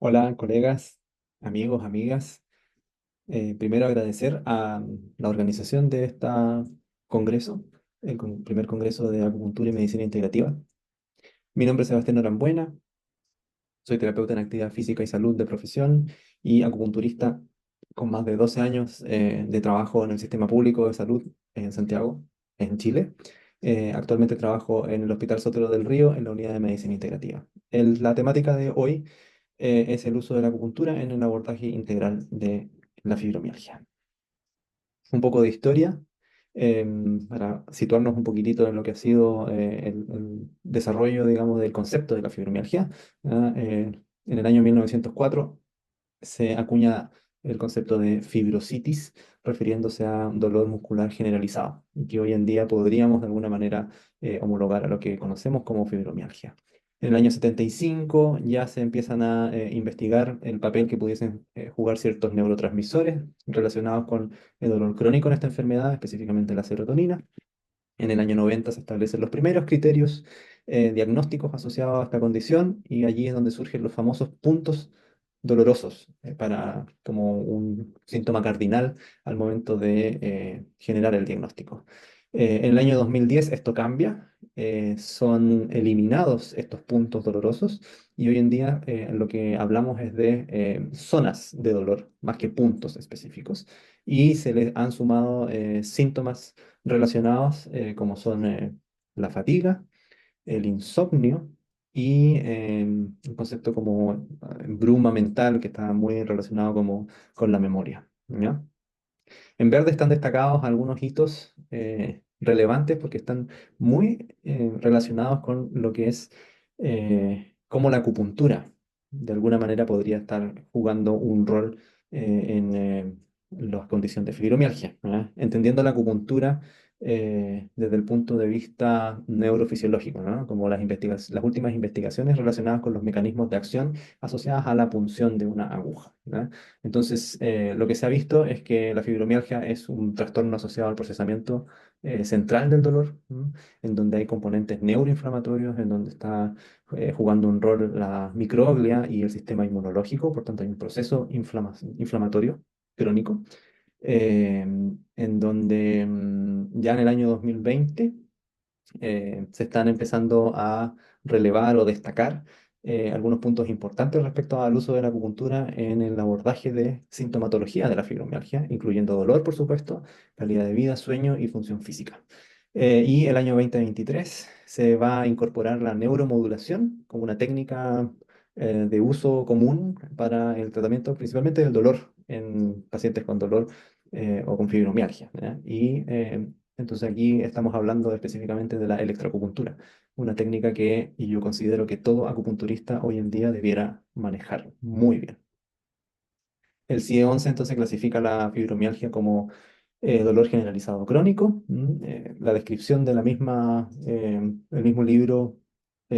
Hola, colegas, amigos, amigas. Primero agradecer a la organización de este congreso, primer congreso de acupuntura y medicina integrativa. Mi nombre es Sebastián Norambuena, soy terapeuta en actividad física y salud de profesión y acupunturista con más de 12 años de trabajo en el sistema público de salud en Santiago, en Chile. Actualmente trabajo en el Hospital Sotero del Río en la unidad de medicina integrativa. La temática de hoy es el uso de la acupuntura en el abordaje integral de la fibromialgia. Un poco de historia para situarnos un poquitito en lo que ha sido el desarrollo, digamos, del concepto de la fibromialgia. En el año 1904 se acuña el concepto de fibrositis, refiriéndose a un dolor muscular generalizado, y que hoy en día podríamos de alguna manera homologar a lo que conocemos como fibromialgia. En el año 75 ya se empiezan a investigar el papel que pudiesen jugar ciertos neurotransmisores relacionados con el dolor crónico en esta enfermedad, específicamente la serotonina. En el año 90 se establecen los primeros criterios diagnósticos asociados a esta condición, y allí es donde surgen los famosos puntos dolorosos como un síntoma cardinal al momento de generar el diagnóstico. En el año 2010 esto cambia, son eliminados estos puntos dolorosos, y hoy en día lo que hablamos es de zonas de dolor más que puntos específicos, y se les han sumado síntomas relacionados como son la fatiga, el insomnio y un concepto como bruma mental, que está muy relacionado con la memoria, ¿ya? En verde están destacados algunos hitos relevantes porque están muy relacionados con lo que es cómo la acupuntura de alguna manera podría estar jugando un rol en las condiciones de fibromialgia, ¿verdad? Entendiendo la acupuntura desde el punto de vista neurofisiológico, ¿no? Como las últimas investigaciones relacionadas con los mecanismos de acción asociadas a la punción de una aguja, ¿verdad? Entonces, lo que se ha visto es que la fibromialgia es un trastorno asociado al procesamiento central del dolor, ¿m? En donde hay componentes neuroinflamatorios, en donde está jugando un rol la microglia y el sistema inmunológico. Por tanto hay un proceso inflamatorio crónico, en donde ya en el año 2020 se están empezando a relevar o destacar algunos puntos importantes respecto al uso de la acupuntura en el abordaje de sintomatología de la fibromialgia, incluyendo dolor, por supuesto, calidad de vida, sueño y función física. Y el año 2023 se va a incorporar la neuromodulación como una técnica de uso común para el tratamiento principalmente del dolor en pacientes con dolor o con fibromialgia, ¿ya? Entonces aquí estamos hablando específicamente de la electroacupuntura, una técnica que y yo considero que todo acupunturista hoy en día debiera manejar muy bien. El CIE-11 entonces clasifica la fibromialgia como dolor generalizado crónico. La descripción de el mismo libro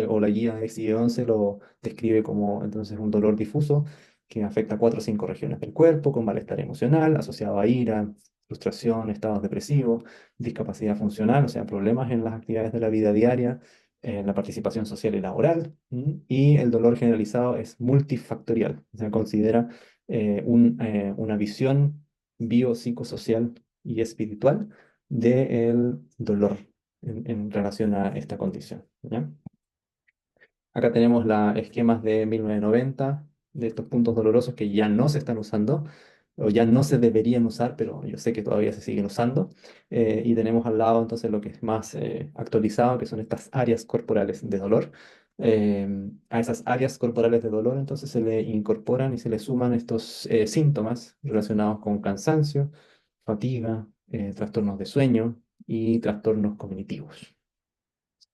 o la guía de CIE-11 lo describe como entonces un dolor difuso que afecta cuatro o cinco regiones del cuerpo, con malestar emocional asociado a ira, frustración, estados depresivos, discapacidad funcional, o sea, problemas en las actividades de la vida diaria, en la participación social y laboral. Y el dolor generalizado es multifactorial, o sea, considera una visión biopsicosocial y espiritual del dolor en relación a esta condición, ¿ya? Acá tenemos los esquemas de 1990 de estos puntos dolorosos que ya no se están usando o ya no se deberían usar, pero yo sé que todavía se siguen usando. Y tenemos al lado entonces lo que es más actualizado, que son estas áreas corporales de dolor. A esas áreas corporales de dolor entonces se le incorporan y se le suman estos síntomas relacionados con cansancio, fatiga, trastornos de sueño y trastornos cognitivos.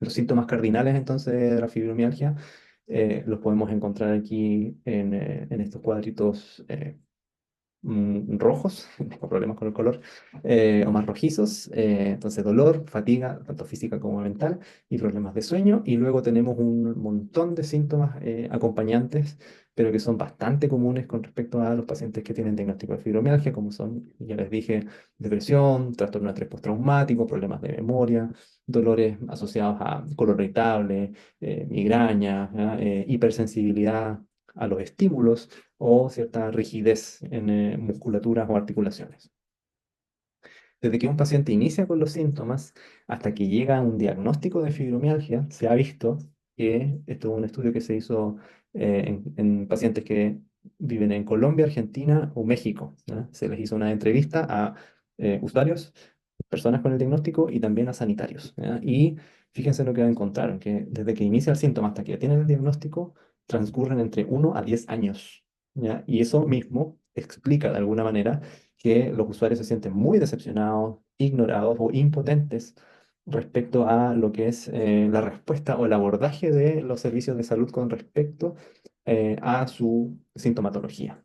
Los síntomas cardinales entonces de la fibromialgia los podemos encontrar aquí en estos cuadritos rojos, tengo problemas con el color, o más rojizos. Entonces dolor, fatiga, tanto física como mental, y problemas de sueño. Y luego tenemos un montón de síntomas acompañantes, pero que son bastante comunes con respecto a los pacientes que tienen diagnóstico de fibromialgia, como son, ya les dije, depresión, trastorno de estrés postraumático, problemas de memoria, dolores asociados a color irritable, migraña, ¿ya? Hipersensibilidad, a los estímulos o cierta rigidez en musculaturas o articulaciones. Desde que un paciente inicia con los síntomas hasta que llega a un diagnóstico de fibromialgia, se ha visto que esto es un estudio que se hizo en pacientes que viven en Colombia, Argentina o México, ¿ya? Se les hizo una entrevista a usuarios, personas con el diagnóstico y también a sanitarios, ¿ya? Y fíjense lo que encontraron, que desde que inicia el síntoma hasta que tienen el diagnóstico transcurren entre 1 a 10 años, ¿ya? Y eso mismo explica de alguna manera que los usuarios se sienten muy decepcionados, ignorados o impotentes respecto a lo que es la respuesta o el abordaje de los servicios de salud con respecto a su sintomatología.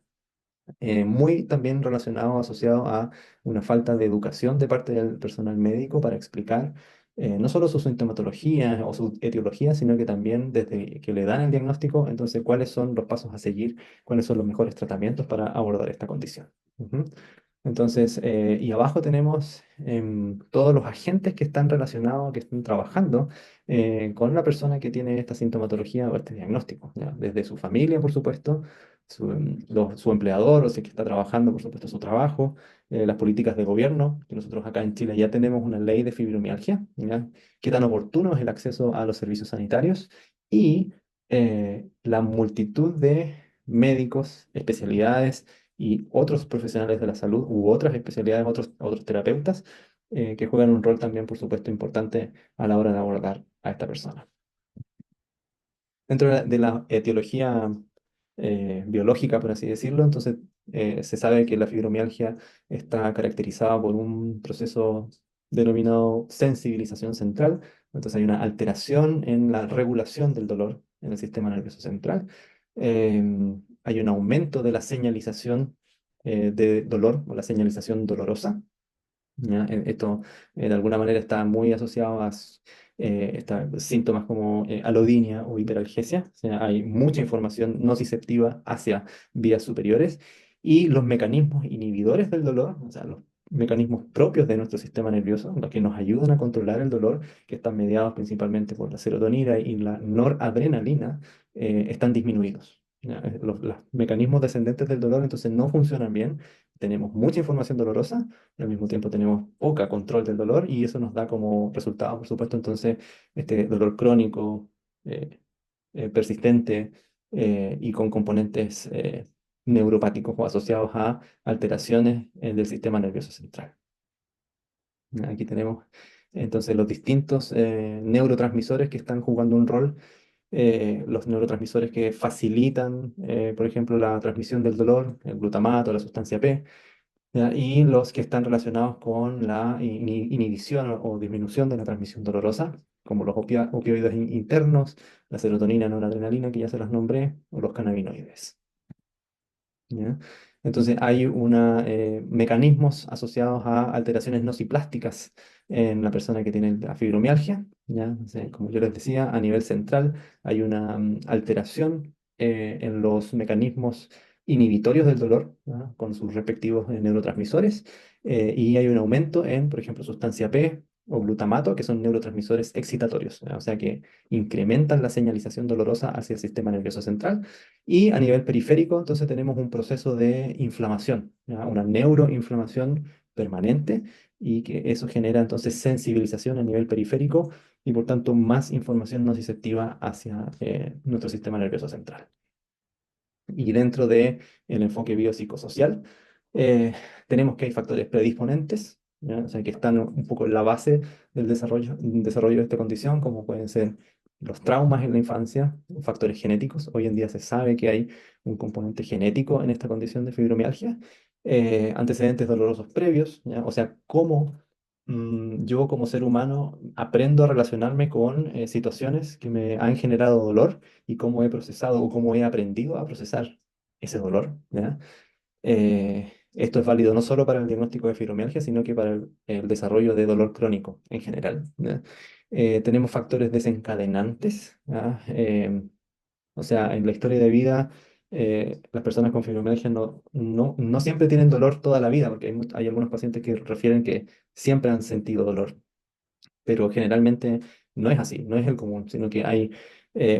Muy también relacionado, asociado a una falta de educación de parte del personal médico para explicar no solo su sintomatología o su etiología, sino que también desde que le dan el diagnóstico, entonces cuáles son los pasos a seguir, cuáles son los mejores tratamientos para abordar esta condición. Ujú. Entonces, y abajo tenemos todos los agentes que están relacionados, que están trabajando con la persona que tiene esta sintomatología o este diagnóstico, ¿ya? Desde su familia, por supuesto, su empleador, o si es que está trabajando, por supuesto, su trabajo, las políticas de gobierno, que nosotros acá en Chile ya tenemos una ley de fibromialgia, ¿ya? Qué tan oportuno es el acceso a los servicios sanitarios y la multitud de médicos, especialidades y otros profesionales de la salud u otras especialidades, otros terapeutas, que juegan un rol también, por supuesto, importante a la hora de abordar a esta persona. Dentro de la etiología biológica, por así decirlo, entonces se sabe que la fibromialgia está caracterizada por un proceso denominado sensibilización central. Entonces hay una alteración en la regulación del dolor en el sistema nervioso central. Hay un aumento de la señalización de dolor o la señalización dolorosa. ¿Ya? Esto de alguna manera está muy asociado a síntomas como alodinia o hiperalgesia. O sea, hay mucha información nociceptiva hacia vías superiores y los mecanismos inhibidores del dolor, o sea, los mecanismos propios de nuestro sistema nervioso, los que nos ayudan a controlar el dolor, que están mediados principalmente por la serotonina y la noradrenalina, están disminuidos. ¿Ya? Los mecanismos descendentes del dolor entonces no funcionan bien. Tenemos mucha información dolorosa y al mismo tiempo tenemos poca control del dolor y eso nos da como resultado, por supuesto, entonces este dolor crónico, eh, persistente y con componentes neuropáticos o asociados a alteraciones del sistema nervioso central. Aquí tenemos entonces los distintos neurotransmisores que están jugando un rol, los neurotransmisores que facilitan, por ejemplo, la transmisión del dolor, el glutamato, la sustancia P, ¿ya? Y los que están relacionados con la inhibición o disminución de la transmisión dolorosa, como los opioides internos, la serotonina, noradrenalina, que ya se las nombré, o los cannabinoides. ¿Ya? Entonces hay mecanismos asociados a alteraciones nociplásticas en la persona que tiene la fibromialgia, ¿ya? O sea, como yo les decía, a nivel central hay una alteración en los mecanismos inhibitorios del dolor, ¿ya? Con sus respectivos neurotransmisores, y hay un aumento en, por ejemplo, sustancia P o glutamato, que son neurotransmisores excitatorios, ¿ya? O sea que incrementan la señalización dolorosa hacia el sistema nervioso central y a nivel periférico, entonces tenemos un proceso de inflamación, ¿ya? Una neuroinflamación permanente y que eso genera entonces sensibilización a nivel periférico y por tanto más información nociceptiva hacia nuestro sistema nervioso central. Y dentro del enfoque biopsicosocial, eh, tenemos que hay factores predisponentes, ¿ya? O sea, que están un poco en la base del desarrollo de esta condición, como pueden ser los traumas en la infancia, factores genéticos. Hoy en día se sabe que hay un componente genético en esta condición de fibromialgia, antecedentes dolorosos previos, ¿ya? O sea, cómo yo como ser humano aprendo a relacionarme con situaciones que me han generado dolor y cómo he procesado o cómo he aprendido a procesar ese dolor, ¿ya? Esto es válido no solo para el diagnóstico de fibromialgia, sino que para el desarrollo de dolor crónico en general, ¿ya? Tenemos factores desencadenantes, ¿ya? O sea, en la historia de vida, las personas con fibromialgia no siempre tienen dolor toda la vida, porque hay algunos pacientes que refieren que siempre han sentido dolor, pero generalmente no es así, no es el común, sino que hay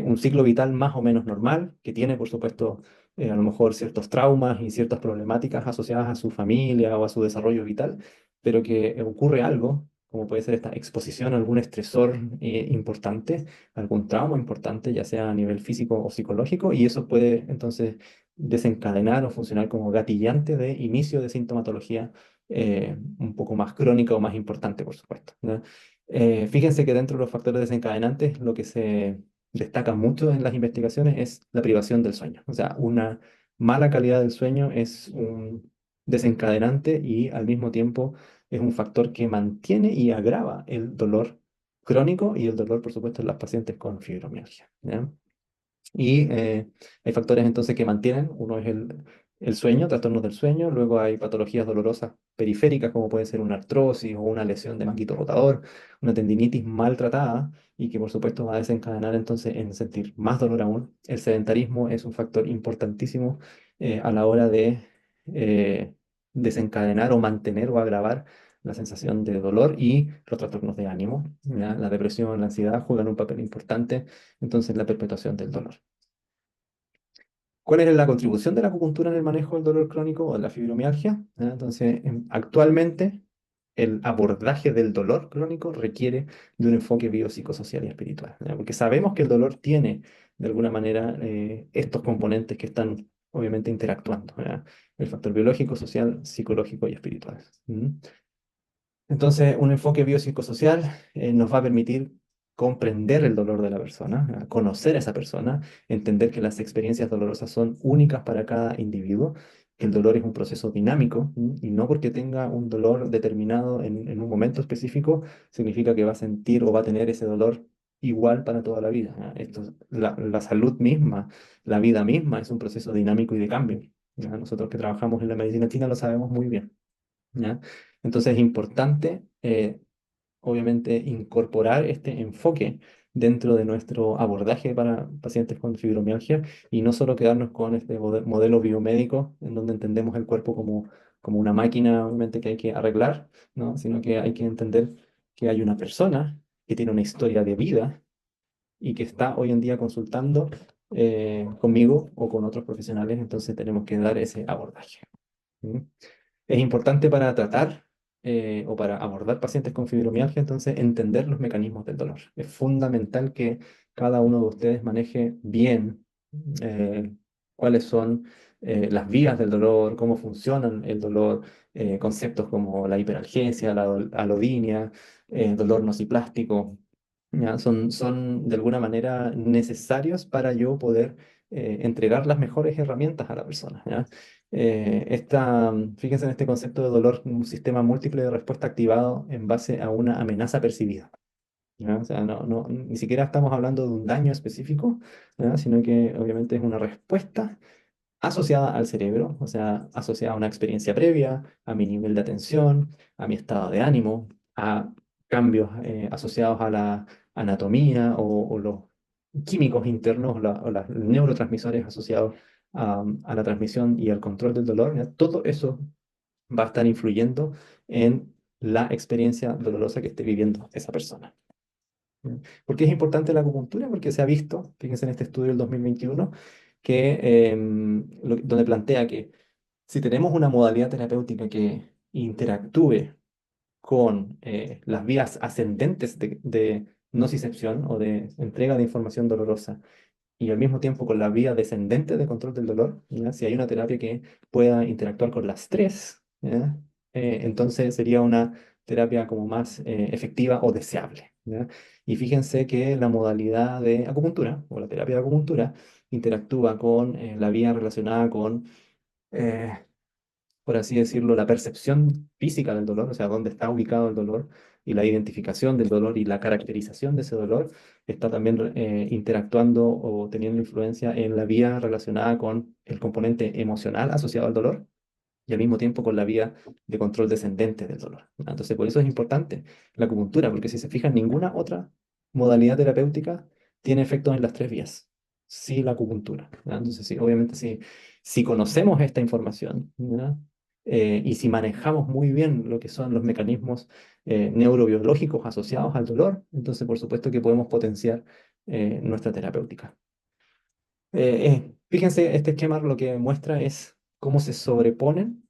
un ciclo vital más o menos normal, que tiene, por supuesto, a lo mejor ciertos traumas y ciertas problemáticas asociadas a su familia o a su desarrollo vital, pero que ocurre algo, como puede ser esta exposición a algún estresor importante, algún trauma importante, ya sea a nivel físico o psicológico, y eso puede entonces desencadenar o funcionar como gatillante de inicio de sintomatología un poco más crónica o más importante, por supuesto, ¿ya? Fíjense que dentro de los factores desencadenantes, lo que se destaca mucho en las investigaciones es la privación del sueño. O sea, una mala calidad del sueño es un desencadenante y al mismo tiempo es un factor que mantiene y agrava el dolor crónico y el dolor, por supuesto, en las pacientes con fibromialgia, ¿ya? Y hay factores entonces que mantienen, uno es el sueño, trastornos del sueño, luego hay patologías dolorosas periféricas como puede ser una artrosis o una lesión de manguito rotador, una tendinitis maltratada y que por supuesto va a desencadenar entonces en sentir más dolor aún. El sedentarismo es un factor importantísimo a la hora de eh, desencadenar o mantener o agravar la sensación de dolor y los trastornos de ánimo, ¿ya? La depresión, la ansiedad juegan un papel importante entonces en la perpetuación del dolor. ¿Cuál es la contribución de la acupuntura en el manejo del dolor crónico o de la fibromialgia? Entonces, actualmente el abordaje del dolor crónico requiere de un enfoque biopsicosocial y espiritual, ¿ya? Porque sabemos que el dolor tiene, de alguna manera, estos componentes que están obviamente interactuando, ¿ya? El factor biológico, social, psicológico y espiritual. ¿Mm? Entonces, un enfoque biopsicosocial nos va a permitir comprender el dolor de la persona, conocer a esa persona, entender que las experiencias dolorosas son únicas para cada individuo, que el dolor es un proceso dinámico y no porque tenga un dolor determinado en un momento específico significa que va a sentir o va a tener ese dolor igual para toda la vida. Esto, la salud misma, la vida misma es un proceso dinámico y de cambio. ¿Ya? Nosotros que trabajamos en la medicina china lo sabemos muy bien. ¿Ya? Entonces es importante, obviamente, incorporar este enfoque dentro de nuestro abordaje para pacientes con fibromialgia y no solo quedarnos con este modelo biomédico en donde entendemos el cuerpo como una máquina, obviamente, que hay que arreglar, ¿no? Sino que hay que entender que hay una persona que tiene una historia de vida y que está hoy en día consultando conmigo o con otros profesionales, entonces tenemos que dar ese abordaje. ¿Mm? Es importante para tratar o para abordar pacientes con fibromialgia, entonces, entender los mecanismos del dolor. Es fundamental que cada uno de ustedes maneje bien eh, cuáles son las vías del dolor, cómo funcionan el dolor, conceptos como la hiperalgesia, la alodinia, dolor nociplástico, ¿ya? Son de alguna manera necesarios para yo poder entregar las mejores herramientas a la persona, ¿ya? Fíjense en este concepto de dolor, un sistema múltiple de respuesta activado en base a una amenaza percibida, ¿ya? O sea, ni siquiera estamos hablando de un daño específico, ¿ya? Sino que obviamente es una respuesta asociada al cerebro, o sea, asociada a una experiencia previa, a mi nivel de atención, a mi estado de ánimo, a cambios asociados a la anatomía o los químicos internos o los neurotransmisores asociados a la transmisión y al control del dolor. ¿Ya? Todo eso va a estar influyendo en la experiencia dolorosa que esté viviendo esa persona. ¿Mm? ¿Por qué es importante la acupuntura? Porque se ha visto, fíjense en este estudio del 2021, donde plantea que si tenemos una modalidad terapéutica que interactúe con las vías ascendentes de nocicepción o de entrega de información dolorosa y al mismo tiempo con la vía descendente de control del dolor, ¿ya? Si hay una terapia que pueda interactuar con las tres, ¿ya? Entonces sería una terapia como más efectiva o deseable, ¿ya? Y fíjense que la modalidad de acupuntura o la terapia de acupuntura interactúa con la vía relacionada con eh, por así decirlo, la percepción física del dolor, o sea, dónde está ubicado el dolor y la identificación del dolor y la caracterización de ese dolor, está también interactuando o teniendo influencia en la vía relacionada con el componente emocional asociado al dolor y al mismo tiempo con la vía de control descendente del dolor. Entonces, por eso es importante la acupuntura, porque si se fijan, ninguna otra modalidad terapéutica tiene efectos en las tres vías. Sí, la acupuntura. ¿Ya? Entonces, sí, obviamente, si conocemos esta información, ¿ya? Y si manejamos muy bien lo que son los mecanismos neurobiológicos asociados al dolor, entonces, por supuesto que podemos potenciar nuestra terapéutica. Fíjense, este esquema lo que muestra es cómo se sobreponen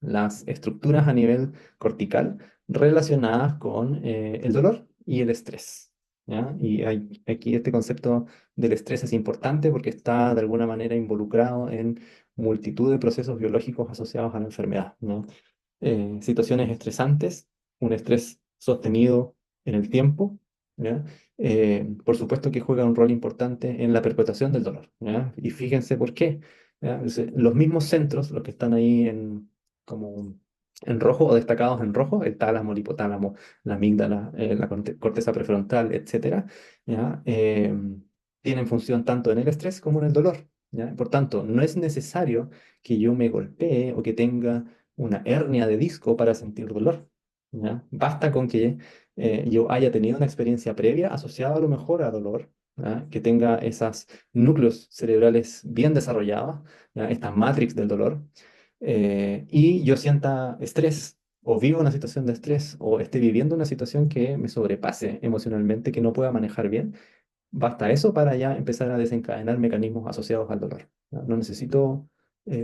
las estructuras a nivel cortical relacionadas con el dolor y el estrés. ¿Ya? Y aquí este concepto del estrés es importante porque está de alguna manera involucrado en multitud de procesos biológicos asociados a la enfermedad, ¿no? Situaciones estresantes, un estrés sostenido en el tiempo, ¿ya? Por supuesto que juega un rol importante en la perpetuación del dolor, ¿ya? Y fíjense por qué. ¿Ya? Los mismos centros, los que están ahí como en rojo o destacados en rojo, el tálamo, el hipotálamo, la amígdala, la corteza prefrontal, etcétera, ¿ya? Tienen función tanto en el estrés como en el dolor, ¿ya? Por tanto, no es necesario que yo me golpee o que tenga una hernia de disco para sentir dolor, ¿ya? Basta con que yo haya tenido una experiencia previa asociada a lo mejor a dolor, ¿ya? Que tenga esos núcleos cerebrales bien desarrollados, ¿ya? Esta matrix del dolor, y yo sienta estrés o vivo una situación de estrés o esté viviendo una situación que me sobrepase emocionalmente, que no pueda manejar bien. Basta eso para ya empezar a desencadenar mecanismos asociados al dolor. No, no necesito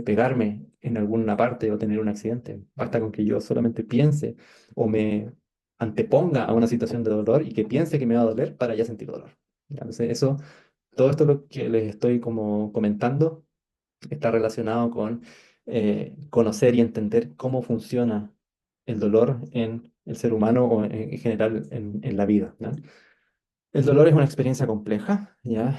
pegarme en alguna parte o tener un accidente. Basta con que yo solamente piense o me anteponga a una situación de dolor y que piense que me va a doler para ya sentir dolor. ¿Ya? Entonces, todo esto lo que les estoy como comentando está relacionado con conocer y entender cómo funciona el dolor en el ser humano o en general en la vida, ¿no? El dolor es una experiencia compleja, ¿ya?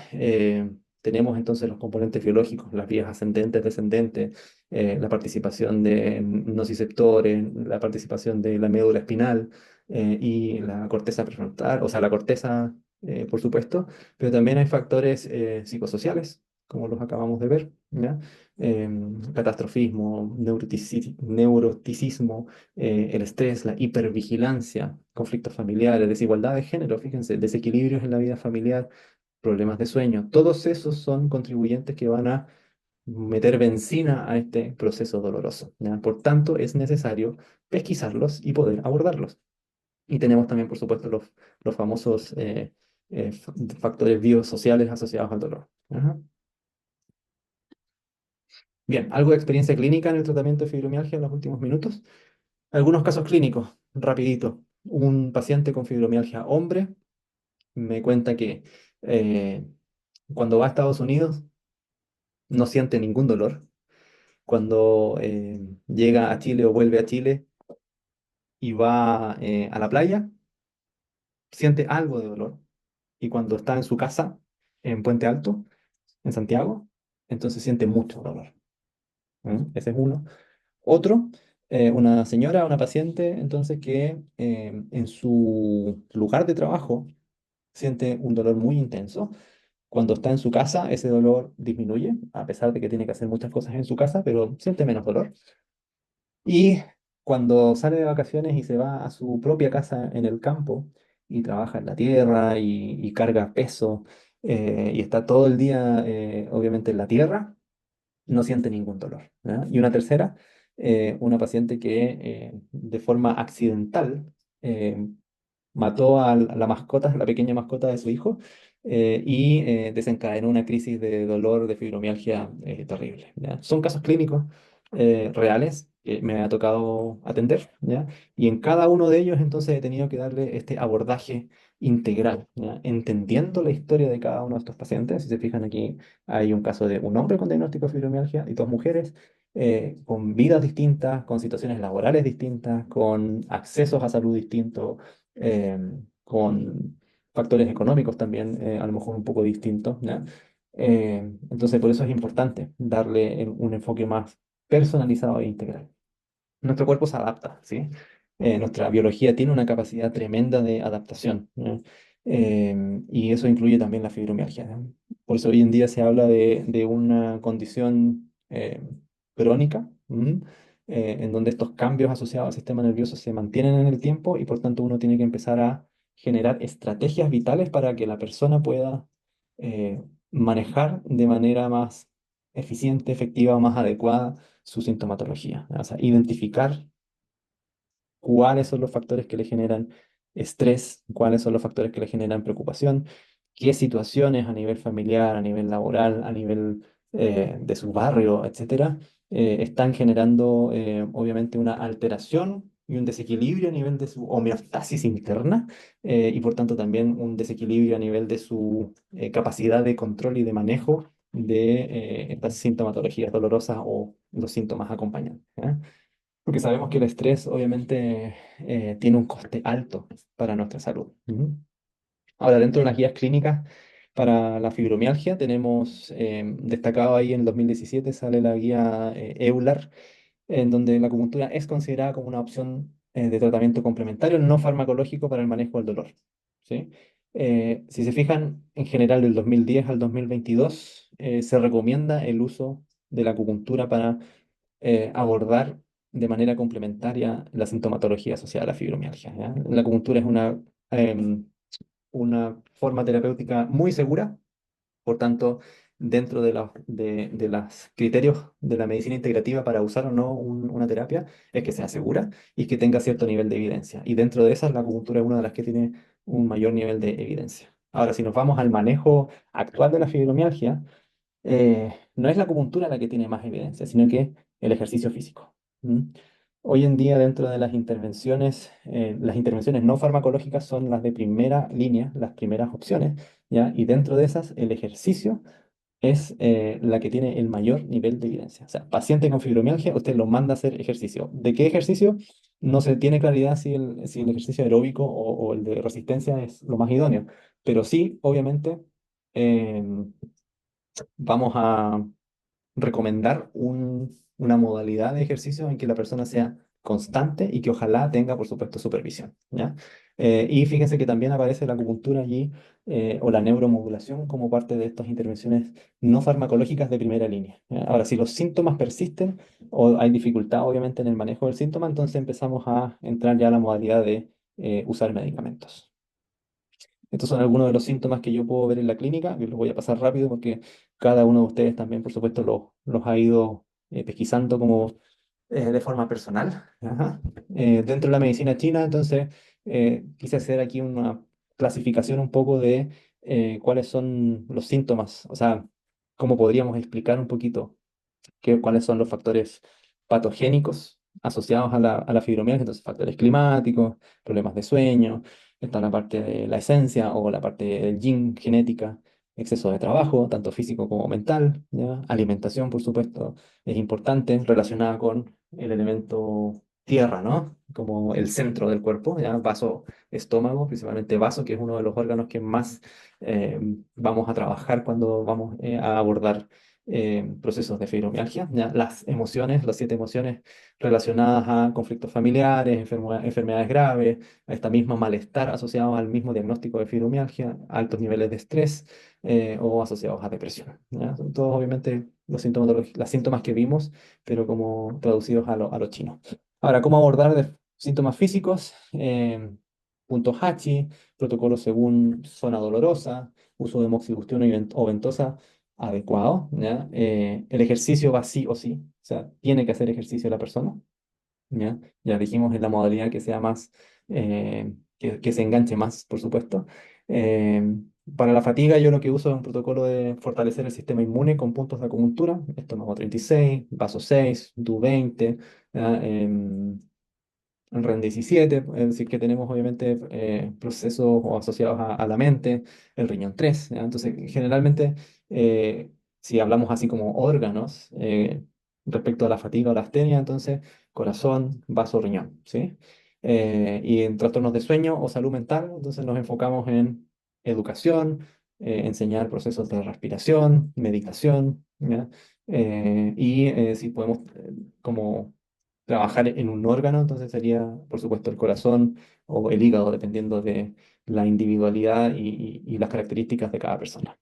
Tenemos entonces los componentes biológicos, las vías ascendentes, descendentes, la participación de nociceptores, la participación de la médula espinal y la corteza prefrontal, o sea, la corteza, por supuesto, pero también hay factores psicosociales, como los acabamos de ver, ¿ya? Catastrofismo, neuroticismo, el estrés, la hipervigilancia, conflictos familiares, desigualdad de género, fíjense, desequilibrios en la vida familiar, problemas de sueño, todos esos son contribuyentes que van a meter benzina a este proceso doloroso, ¿ya? Por tanto, es necesario pesquisarlos y poder abordarlos. Y tenemos también, por supuesto, los famosos factores biosociales asociados al dolor. Ajá. Bien, algo de experiencia clínica en el tratamiento de fibromialgia en los últimos minutos. Algunos casos clínicos, rapidito. Un paciente con fibromialgia hombre me cuenta que eh, cuando va a Estados Unidos no siente ningún dolor. Cuando llega a Chile o vuelve a Chile y va a la playa, siente algo de dolor. Y cuando está en su casa, en Puente Alto, en Santiago, entonces siente mucho dolor. ¿Mm? Ese es uno. Otro, una señora, una paciente, entonces que en su lugar de trabajo siente un dolor muy intenso. Cuando está en su casa, ese dolor disminuye, a pesar de que tiene que hacer muchas cosas en su casa, pero siente menos dolor. Y cuando sale de vacaciones y se va a su propia casa en el campo y trabaja en la tierra y carga peso y está todo el día, obviamente, en la tierra, no siente ningún dolor, ¿ya? Y una tercera, una paciente que de forma accidental eh, mató a la mascota, la pequeña mascota de su hijo, y desencadenó una crisis de dolor, de fibromialgia terrible, ¿ya? Son casos clínicos reales que me ha tocado atender, ¿ya? Y en cada uno de ellos entonces he tenido que darle este abordaje integral, ¿ya? Entendiendo la historia de cada uno de estos pacientes. Si se fijan aquí, hay un caso de un hombre con diagnóstico de fibromialgia y dos mujeres con vidas distintas, con situaciones laborales distintas, con accesos a salud distintos, con factores económicos también, a lo mejor un poco distintos, ¿ya? Entonces, por eso es importante darle un enfoque más personalizado e integral. Nuestro cuerpo se adapta, ¿sí? Nuestra biología tiene una capacidad tremenda de adaptación, ¿no? Y eso incluye también la fibromialgia, ¿no? Por eso hoy en día se habla de una condición crónica, ¿m? En donde estos cambios asociados al sistema nervioso se mantienen en el tiempo y por tanto uno tiene que empezar a generar estrategias vitales para que la persona pueda eh, manejar de manera más eficiente, efectiva, más adecuada su sintomatología, ¿no? O sea, identificar cuáles son los factores que le generan estrés, cuáles son los factores que le generan preocupación, qué situaciones a nivel familiar, a nivel laboral, a nivel de su barrio, etcétera, están generando obviamente una alteración y un desequilibrio a nivel de su homeostasis interna y por tanto también un desequilibrio a nivel de su capacidad de control y de manejo de estas sintomatologías dolorosas o los síntomas acompañantes. ¿Ya? Porque sabemos que el estrés obviamente tiene un coste alto para nuestra salud. Ujú. Ahora, dentro de las guías clínicas para la fibromialgia, tenemos destacado ahí en el 2017 sale la guía EULAR, en donde la acupuntura es considerada como una opción de tratamiento complementario no farmacológico para el manejo del dolor. ¿Sí? Si se fijan, en general del 2010 al 2022 se recomienda el uso de la acupuntura para abordar de manera complementaria la sintomatología asociada a la fibromialgia. ¿Ya? La acupuntura es em, una forma terapéutica muy segura, por tanto, dentro de los criterios de la medicina integrativa para usar o no una terapia, es que sea segura y que tenga cierto nivel de evidencia. Y dentro de esas, la acupuntura es una de las que tiene un mayor nivel de evidencia. Ahora, si nos vamos al manejo actual de la fibromialgia, no es la acupuntura la que tiene más evidencia, sino que el ejercicio físico. ¿Mm? Hoy en día, dentro de las intervenciones no farmacológicas son las de primera línea, las primeras opciones, ¿ya? Y dentro de esas, el ejercicio es la que tiene el mayor nivel de evidencia. O sea, paciente con fibromialgia, usted lo manda a hacer ejercicio. ¿De qué ejercicio? No se tiene claridad si el ejercicio aeróbico o el de resistencia es lo más idóneo, pero sí, obviamente, vamos a recomendar una modalidad de ejercicio en que la persona sea constante y que ojalá tenga, por supuesto, supervisión, ¿ya? Y fíjense que también aparece la acupuntura allí o la neuromodulación como parte de estas intervenciones no farmacológicas de primera línea. ¿Ya? Ahora, si los síntomas persisten o hay dificultad, obviamente, en el manejo del síntoma, entonces empezamos a entrar ya a la modalidad de usar medicamentos. Estos son algunos de los síntomas que yo puedo ver en la clínica, que los voy a pasar rápido porque cada uno de ustedes también, por supuesto, los ha ido pesquisando como de forma personal. Ajá. Dentro de la medicina china, entonces, quise hacer aquí una clasificación un poco de cuáles son los síntomas, o sea, cómo podríamos explicar un poquito cuáles son los factores patogénicos asociados a la fibromialgia, entonces factores climáticos, problemas de sueño, está la parte de la esencia o la parte del yin, genética, exceso de trabajo, tanto físico como mental, ¿ya? Alimentación, por supuesto, es importante, relacionada con el elemento tierra, ¿no? Como el centro del cuerpo, ¿ya? Vaso, estómago, principalmente vaso, que es uno de los órganos que más eh, vamos a trabajar cuando vamos a abordar procesos de fibromialgia, ¿ya? Las emociones, las 7 emociones relacionadas a conflictos familiares, enfermedades graves, a esta misma malestar asociado al mismo diagnóstico de fibromialgia, altos niveles de estrés o asociados a depresión. ¿Ya? Son todos obviamente los síntomas, las síntomas que vimos, pero como traducidos a lo chino. Ahora, ¿cómo abordar síntomas físicos? Punto Hachi, protocolo según zona dolorosa, uso de moxibustión o ventosa adecuado, ¿ya? El ejercicio va sí o sí, o sea, tiene que hacer ejercicio la persona, ¿ya? Ya dijimos en la modalidad que sea más, que se enganche más, por supuesto. Eh, para la fatiga yo lo que uso es un protocolo de fortalecer el sistema inmune con puntos de acupuntura, estómago 36, vaso 6, DU 20, ¿ya? En REN 17, es decir, que tenemos obviamente procesos o asociados a la mente, el riñón 3, ¿ya? Entonces, generalmente, si hablamos así como órganos, respecto a la fatiga o la astenia, entonces, corazón, vaso, riñón, ¿sí? Y en trastornos de sueño o salud mental, entonces nos enfocamos en educación, enseñar procesos de respiración, meditación, ¿ya? Y si podemos, como trabajar en un órgano, entonces sería, por supuesto, el corazón o el hígado, dependiendo de la individualidad y las características de cada persona.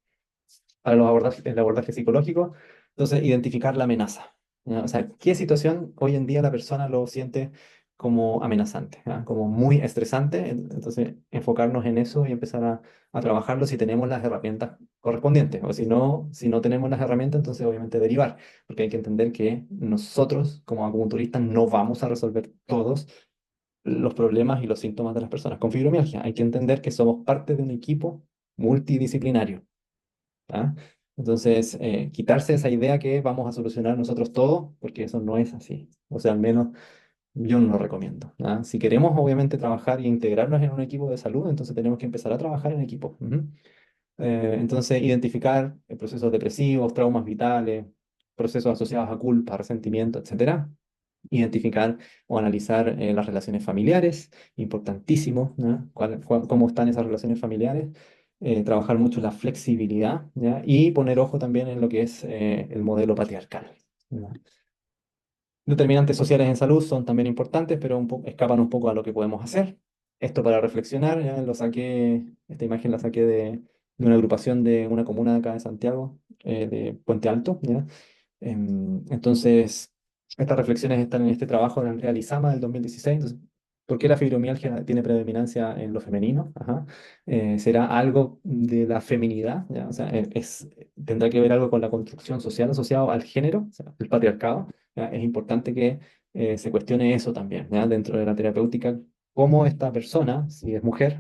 Para el abordaje psicológico, entonces, identificar la amenaza. ¿Ya? O sea, ¿qué situación hoy en día la persona lo siente como amenazante, ¿ya? Como muy estresante? Entonces, enfocarnos en eso y empezar a trabajarlo si tenemos las herramientas correspondientes. O si no tenemos las herramientas, entonces obviamente derivar, porque hay que entender que nosotros como acupunturistas no vamos a resolver todos los problemas y los síntomas de las personas con fibromialgia. Hay que entender que somos parte de un equipo multidisciplinario. ¿Ah? Entonces, quitarse esa idea que vamos a solucionar nosotros todo, porque eso no es así. O sea, al menos yo no lo recomiendo. ¿Ah? Si queremos, obviamente, trabajar y integrarnos en un equipo de salud, entonces tenemos que empezar a trabajar en equipo. Ujú. Entonces, identificar procesos depresivos, traumas vitales, procesos asociados a culpa, resentimiento, etcétera. Identificar o analizar las relaciones familiares, importantísimo, ¿no? Cómo están esas relaciones familiares. Trabajar mucho la flexibilidad, ¿ya? Y poner ojo también en lo que es el modelo patriarcal. ¿Ya? Determinantes sociales en salud son también importantes, pero escapan un poco a lo que podemos hacer. Esto para reflexionar, ya lo saqué, esta imagen la saqué de una agrupación de una comuna de acá de Santiago, de Puente Alto, ¿ya? Entonces, estas reflexiones están en este trabajo en el Realizama del 2016. Entonces, ¿por qué la fibromialgia tiene predominancia en lo femenino? Ajá. ¿Será algo de la feminidad? ¿Ya? O sea, tendrá que ver algo con la construcción social asociado al género, o sea, el patriarcado. ¿Ya? Es importante que se cuestione eso también, ¿ya? Dentro de la terapéutica, cómo esta persona, si es mujer,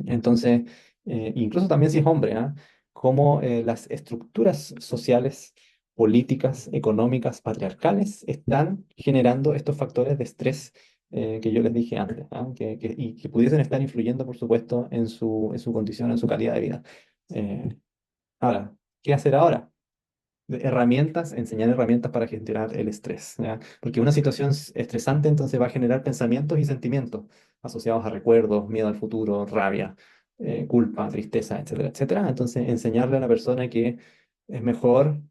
entonces, incluso también si es hombre, ¿ah? Cómo las estructuras sociales, políticas, económicas, patriarcales están generando estos factores de estrés que yo les dije antes, ¿ah? Y que pudiesen estar influyendo, por supuesto, en su condición, en su calidad de vida. Eh, Ahora, ¿qué hacer ahora? Herramientas, enseñar herramientas para gestionar el estrés, ¿ya? Porque una situación estresante entonces va a generar pensamientos y sentimientos asociados a recuerdos, miedo al futuro, rabia, culpa, tristeza, etcétera, etcétera. Entonces, enseñarle a la persona que es mejor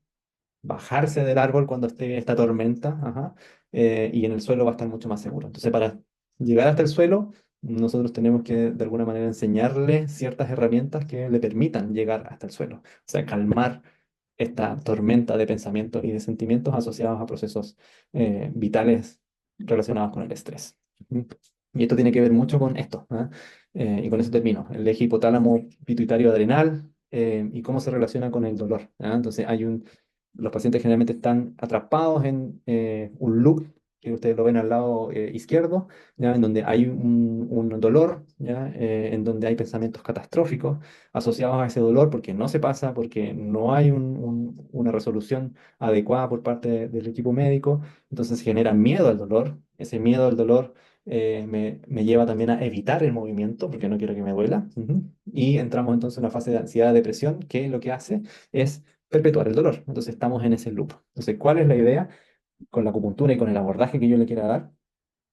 bajarse del árbol cuando esté esta tormenta, ajá, y en el suelo va a estar mucho más seguro. Entonces, para llegar hasta el suelo, nosotros tenemos que de alguna manera enseñarle ciertas herramientas que le permitan llegar hasta el suelo. O sea, calmar esta tormenta de pensamientos y de sentimientos asociados a procesos vitales relacionados con el estrés. Ujú. Y esto tiene que ver mucho con esto, ¿ah? Y con eso termino. El eje hipotálamo pituitario adrenal y cómo se relaciona con el dolor. ¿Ah? Entonces los pacientes generalmente están atrapados en un loop que ustedes lo ven al lado izquierdo, ¿ya? En donde hay un dolor, ¿ya? En donde hay pensamientos catastróficos asociados a ese dolor porque no se pasa, porque no hay una resolución adecuada por parte del equipo médico, entonces genera miedo al dolor. Ese miedo al dolor me lleva también a evitar el movimiento porque no quiero que me duela. Ujú. Y entramos entonces en una fase de ansiedad, depresión, que lo que hace es perpetuar el dolor. Entonces estamos en ese loop. Entonces, ¿cuál es la idea con la acupuntura y con el abordaje que yo le quiera dar?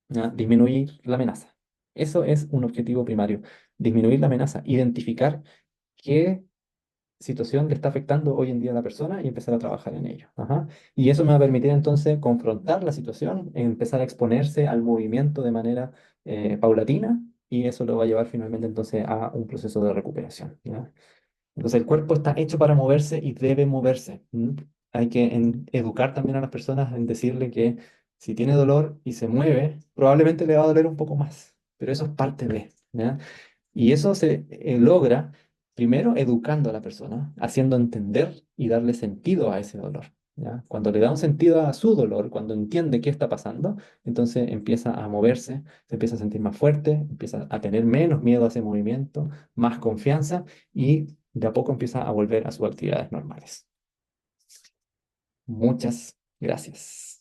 ¿Ya? Disminuir la amenaza. Eso es un objetivo primario. Disminuir la amenaza, identificar qué situación le está afectando hoy en día a la persona y empezar a trabajar en ello. Ajá. Y eso me va a permitir entonces confrontar la situación, empezar a exponerse al movimiento de manera paulatina y eso lo va a llevar finalmente entonces a un proceso de recuperación. ¿Ya? Entonces el cuerpo está hecho para moverse y debe moverse. ¿M? Hay que educar también a las personas en decirle que si tiene dolor y se mueve, probablemente le va a doler un poco más, pero eso es parte de, ¿ya? Y eso se logra primero educando a la persona, haciendo entender y darle sentido a ese dolor. ¿Ya? Cuando le da un sentido a su dolor, cuando entiende qué está pasando, entonces empieza a moverse, se empieza a sentir más fuerte, empieza a tener menos miedo a ese movimiento, más confianza y de a poco empieza a volver a sus actividades normales. Muchas gracias.